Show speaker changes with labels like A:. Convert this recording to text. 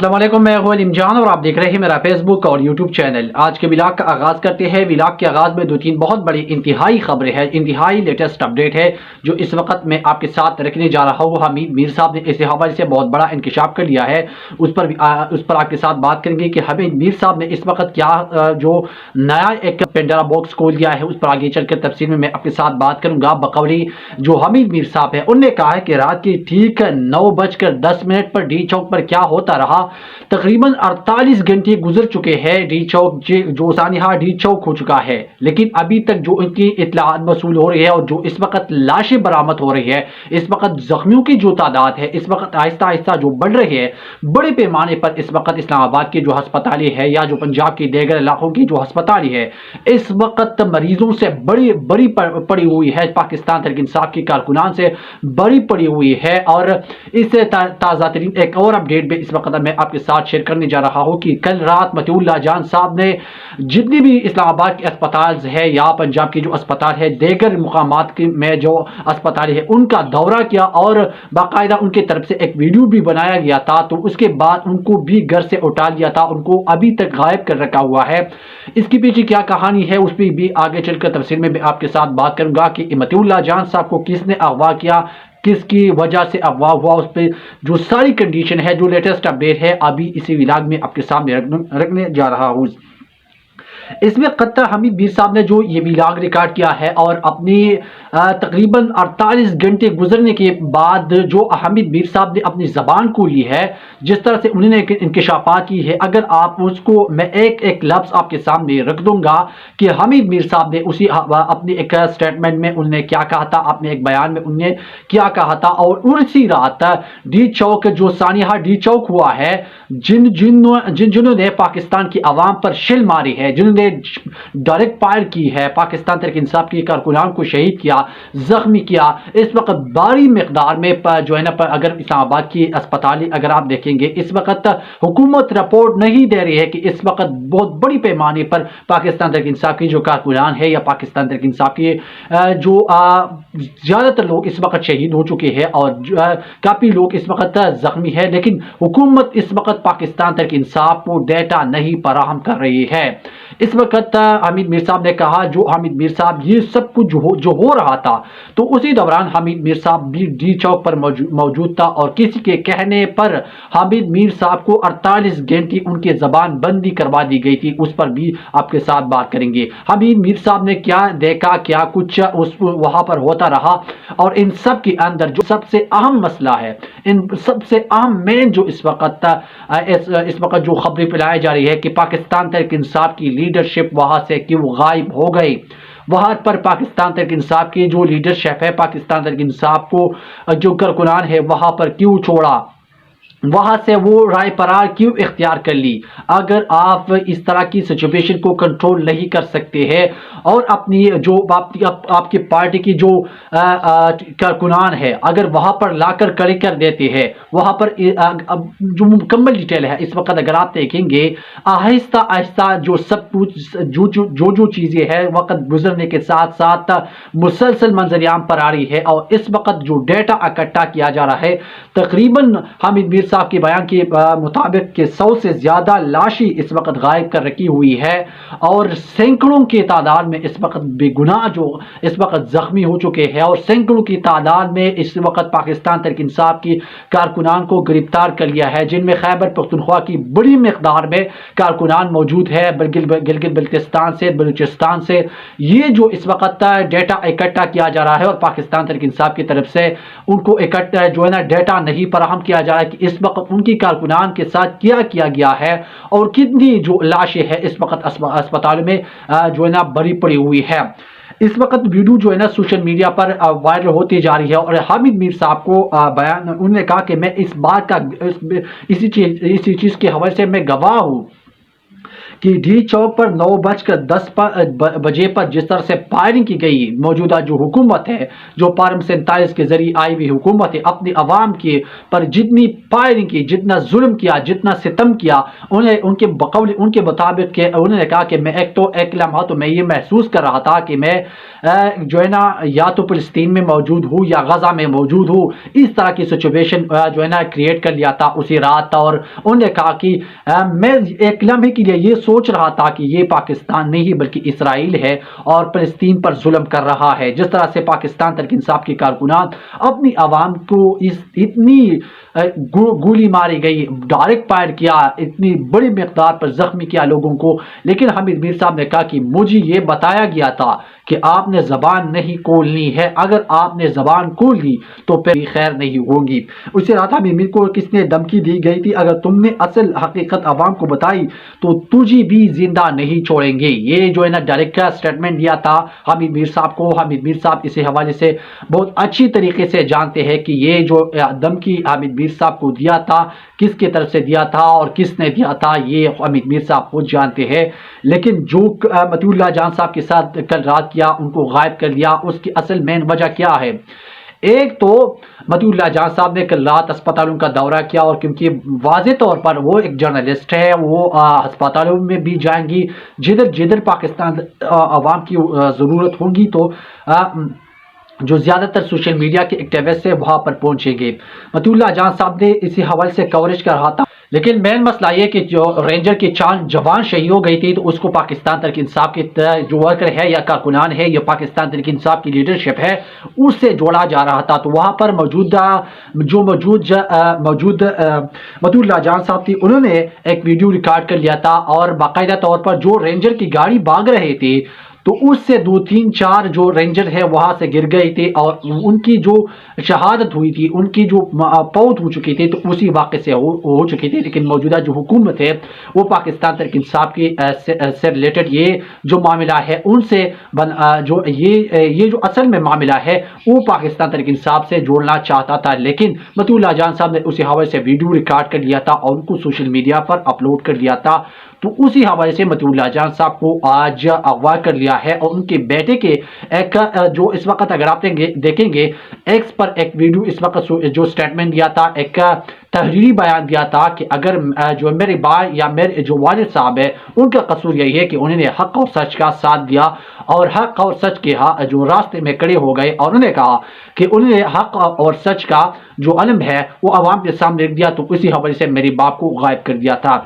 A: السلام علیکم، میں ہوں علیم جان اور آپ دیکھ رہے ہیں میرا فیس بک اور یوٹیوب چینل۔ آج کے ولاگ کا آغاز کرتے ہیں۔ ولاگ کے آغاز میں دو تین بہت بڑی انتہائی خبریں ہیں، انتہائی لیٹسٹ اپڈیٹ ہے جو اس وقت میں آپ کے ساتھ رکھنے جا رہا ہوں۔ حمید میر صاحب نے اس حوالے سے بہت بڑا انکشاف کر لیا ہے، اس پر آپ کے ساتھ بات کریں گے کہ حمید میر صاحب نے اس وقت کیا جو نیا ایک پینڈورا باکس کھول دیا ہے، اس پر آگے چل کر تفصیل میں آپ کے ساتھ بات کروں گا۔ بقولی جو حمید میر صاحب ہے، انہوں نے کہا ہے کہ رات کی ٹھیک 9:10 پر ڈی چوک پر کیا ہوتا رہا۔ تقریباً 48 گھنٹے گزر چکے ہیں، ڈی چوک جو سانحہ ڈی چوک ہو چکا ہے، لیکن ابھی تک جو ان کی اطلاعات موصول ہو رہی ہے اور جو اس وقت لاشیں برآمد ہو رہی ہے، اس وقت زخمیوں کی جو تعداد ہے اس وقت آہستہ آہستہ جو بڑھ رہی ہے، بڑے پیمانے پر اس وقت اسلام آباد کی جو ہسپتالی ہے یا جو پنجاب کی دیگر علاقوں کی جو ہسپتالی ہے، اس وقت مریضوں سے بڑی پڑی ہوئی ہے۔ پاکستان تحریک انصاف کی کارکنان سے بڑی پڑی ہوئی ہے، اور اس سے تازہ ترین ایک اور اپڈیٹ بھی اس وقت میں آپ کے ساتھ شیئر کرنے جا رہا ہوں کہ کل رات مطیع اللہ جان صاحب نے جتنی بھی اسلام آباد کے اسپتال ہے یا پنجاب کی جو اسپتال ہے، دیگر مقامات میں جو اسپتال ہے، ان کا دورہ کیا اور باقاعدہ ان کی طرف سے ایک ویڈیو بھی بنایا گیا تھا، تو اس کے بعد ان کو بھی گھر سے اٹھا لیا تھا، ان کو ابھی تک غائب کر رکھا ہوا ہے۔ اس کے پیچھے کیا کہانی ہے اس پہ بھی آگے چل کر تفصیل میں آپ کے ساتھ بات کروں گا کہ مطیع اللہ جان صاحب کو کس نے اغوا کیا، کس کی وجہ سے اغوا ہوا، اس پہ جو ساری کنڈیشن ہے، جو لیٹسٹ اپڈیٹ ہے، ابھی اسی ولاگ میں آپ کے سامنے رکھنے جا رہا ہوں۔ اس میں قطع حمید میر صاحب نے جو یہ ولاگ ریکارڈ کیا ہے اور اپنی تقریباً 48 گھنٹے گزرنے کے بعد جو حمید میر صاحب نے اپنی زبان کو لی ہے، جس طرح سے انہوں نے انکشافات کی ہے، اگر آپ اس کو میں ایک ایک لفظ آپ کے سامنے رکھ دوں گا کہ حمید میر صاحب نے اپنی ایک سٹیٹمنٹ میں انہوں نے کیا کہا تھا، اپنے ایک بیان میں انہوں نے کیا کہا تھا، اور اسی رات ڈی چوک جو سانحہ ڈی چوک ہوا ہے، جنہوں نے پاکستان کی عوام پر شل ماری ہے، جنہوں نے ڈائریکٹ فائر کی ہے، پاکستان تحریک انصاف کی کارکنان کو شہید کیا، زخمی کیا، اس وقت بڑی مقدار میں جو ہے نا، اگر اسلام آباد کی اسپتالی اگر آپ دیکھیں گے، اس وقت حکومت رپورٹ نہیں دے رہی ہے کہ اس وقت بہت بڑی پیمانے پر پاکستان تحریک انصاف کی جو کارکنان ہے یا پاکستان تحریک انصاف کی جو زیادہ تر لوگ اس وقت شہید ہو چکے ہیں اور کافی لوگ اس وقت زخمی ہے، لیکن حکومت اس وقت پاکستان تحریک انصاف کو ڈیٹا نہیں فراہم کر رہی ہے۔ اس وقت حمید میر صاحب نے کہا، جو حمید میر صاحب یہ سب کچھ جو ہو رہا تھا، تو اسی دوران حمید میر صاحب بھی ڈی چوک پر موجود تھا، اور کسی کے کہنے پر حمید میر صاحب کو 48 گھنٹے ان کی زبان بندی کروا دی گئی تھی، اس پر بھی آپ کے ساتھ بات کریں گے۔ حمید میر صاحب نے کیا دیکھا، کیا کچھ وہاں پر ہوتا رہا، اور ان سب کے اندر جو سب سے اہم مسئلہ ہے، ان سب سے اہم مین جو اس وقت جو خبریں پھیلائی جا رہی ہے کہ پاکستان تحریک انصاف کی لیڈرشپ وہاں سے کیوں غائب ہو گئی، وہاں پر پاکستان تحریک انصاف کی جو لیڈرشپ ہے، پاکستان تحریک انصاف کو جو کارکنان ہے وہاں پر کیوں چھوڑا، وہاں سے وہ رائے فرار کیوں اختیار کر لی۔ اگر آپ اس طرح کی سچویشن کو کنٹرول نہیں کر سکتے ہیں اور اپنی جو آپ کی پارٹی کی جو کارکنان ہے، اگر وہاں پر لا کر کڑے کر دیتے ہیں، وہاں پر جو مکمل ڈیٹیل ہے اس وقت اگر آپ دیکھیں گے، آہستہ آہستہ جو سب کچھ جو چیزیں ہیں وقت گزرنے کے ساتھ ساتھ مسلسل منظر عام پر آ رہی ہے، اور اس وقت جو ڈیٹا اکٹھا کیا جا رہا ہے، تقریباً حمید میر صاحب کے بیان کے مطابق کہ 100 سے زیادہ لاشیں اس وقت غائب کر رکھی ہوئی ہے، اور سینکڑوں کی تعداد میں اس وقت بے گناہ جو اس وقت زخمی ہو چکے ہیں، اور سینکڑوں کی تعداد میں اس وقت پاکستان تحریک انصاف کی کارکنان کو گرفتار کر لیا ہے، جن میں خیبر پختونخوا کی بڑی مقدار میں کارکنان موجود ہے، گلگت بلتستان سے، بلوچستان سے۔ یہ جو اس وقت ڈیٹا اکٹھا کیا جا رہا ہے، اور پاکستان تحریک انصاف کی طرف سے ان کو اکٹھا جو ہے نا ڈیٹا نہیں فراہم کیا جا رہا ہے کہ اس وقت ان کی کارکنان کے ساتھ کیا کیا گیا ہے، اور کتنی جو لاشیں ہے اس وقت اسپتال میں جو ہے نا بری پڑی ہوئی ہے۔ اس وقت ویڈیو جو ہے نا سوشل میڈیا پر وائرل ہوتی جا رہی ہے، اور حمید میر صاحب کو بیان انہوں نے کہا کہ میں اس بات کا اسی چیز کے حوالے سے میں گواہ ہوں کہ ڈی چوک پر 9:10 بجے پر جس طرح سے فائرنگ کی گئی، موجودہ جو حکومت ہے، جو پارم 47 کے ذریعے آئی ہوئی حکومت ہے، اپنی عوام کے پر جتنی فائرنگ کی، جتنا ظلم کیا، جتنا ستم کیا، ان کے بقول ان کے مطابق کہ انہوں نے کہا کہ میں ایک لمحہ تو میں یہ محسوس کر رہا تھا کہ میں جو ہے نا یا تو فلسطین میں موجود ہوں یا غزہ میں موجود ہوں، اس طرح کی سچویشن جو ہے نا کریٹ کر لیا تھا اسی رات۔ اور انہوں نے کہا کہ میں ایک لمحے کے لیے یہ سوچ رہا تھا کہ یہ پاکستان نہیں بلکہ اسرائیل ہے اور فلسطین پر ظلم کر رہا ہے۔ جس طرح سے پاکستان تحریک انصاف کے کارکنان اپنی عوام کو اتنی گولی ماری گئی، ڈائریکٹ فائر کیا، اتنی بڑی مقدار پر زخمی کیا لوگوں کو، لیکن حامد میر صاحب نے کہا کہ مجھے یہ بتایا گیا تھا کہ آپ نے زبان نہیں کھولنی ہے، اگر آپ نے زبان کھول لی تو پھر خیر نہیں ہوگی۔ اسی رات حامد میر کو کس نے دھمکی دی گئی تھی، اگر تم نے اصل حقیقت عوام کو بتائی تو تجھے بھی زندہ نہیں چھوڑیں گے۔ یہ جو ہے نا ڈائریکٹ اسٹیٹمنٹ دیا تھا حامد میر صاحب کو۔ حامد میر صاحب اسی حوالے سے بہت اچھی طریقے سے جانتے ہیں کہ یہ جو دھمکی حامد میر صاحب کو دیا تھا، کس کی طرف سے دیا تھا اور کس نے دیا تھا، یہ حامد میر صاحب خود جانتے ہیں۔ لیکن جو مطیع اللہ جان صاحب کے ساتھ کل رات کیا، ان کو غائب کر لیا، اس کی اصل مین وجہ کیا ہے؟ ایک تو مطیع اللہ جان صاحب نے کل رات ہسپتالوں کا دورہ کیا، اور کیونکہ واضح طور پر وہ ایک جرنلسٹ ہے، وہ ہسپتالوں میں بھی جائیں گی، جدھر پاکستان عوام کی ضرورت ہوگی تو جو زیادہ تر سوشل میڈیا کے ایکٹیوسٹ ہیں وہاں پر پہنچیں گے۔ مطیع اللہ جان صاحب نے اسی حوالے سے کوریج کر رہا تھا، لیکن مین مسئلہ یہ کہ جو رینجر کی جوان شہید ہو گئی تھی تو اس کو پاکستان تحریک انصاف کے جو ورکر ہے یا کارکنان ہے یا پاکستان تحریک انصاف کی لیڈرشپ ہے اس سے جوڑا جا رہا تھا، تو وہاں پر موجود مطیع اللہ جان صاحب تھی، انہوں نے ایک ویڈیو ریکارڈ کر لیا تھا، اور باقاعدہ طور پر جو رینجر کی گاڑی بھاگ رہے تھے تو اس سے 2-3-4 جو رینجر ہے وہاں سے گر گئے تھے، اور ان کی جو شہادت ہوئی تھی، ان کی جو فوت ہو چکی تھی تو اسی واقعے سے ہو چکی تھی۔ لیکن موجودہ جو حکومت ہے وہ پاکستان تحریک انصاف کی سے ریلیٹڈ یہ جو معاملہ ہے ان سے جو یہ جو اصل میں معاملہ ہے وہ پاکستان تحریک انصاف سے جوڑنا چاہتا تھا، لیکن مطیع اللہ جان صاحب نے اسی حوالے سے ویڈیو ریکارڈ کر لیا تھا اور ان کو سوشل میڈیا پر اپلوڈ کر دیا تھا، تو اسی حوالے سے مطیع اللہ جان صاحب کو آج اغوا کر لیا ہے، اور ان کے بیٹے کے ایک جو اس وقت اگر آپ دیکھیں گے ایکس پر ایک ویڈیو اس وقت جو سٹیٹمنٹ دیا تھا، ایک تحریری بیان دیا تھا کہ اگر جو میرے بھائی یا میرے جو والد صاحب ہے ان کا قصور یہی ہے کہ انہوں نے حق اور سچ کا ساتھ دیا اور حق اور سچ کے جو راستے میں کھڑے ہو گئے، اور انہوں نے کہا کہ انہوں نے حق اور سچ کا جو علم ہے وہ عوام کے سامنے رکھ دیا، تو اسی حوالے سے میرے باپ کو غائب کر دیا تھا۔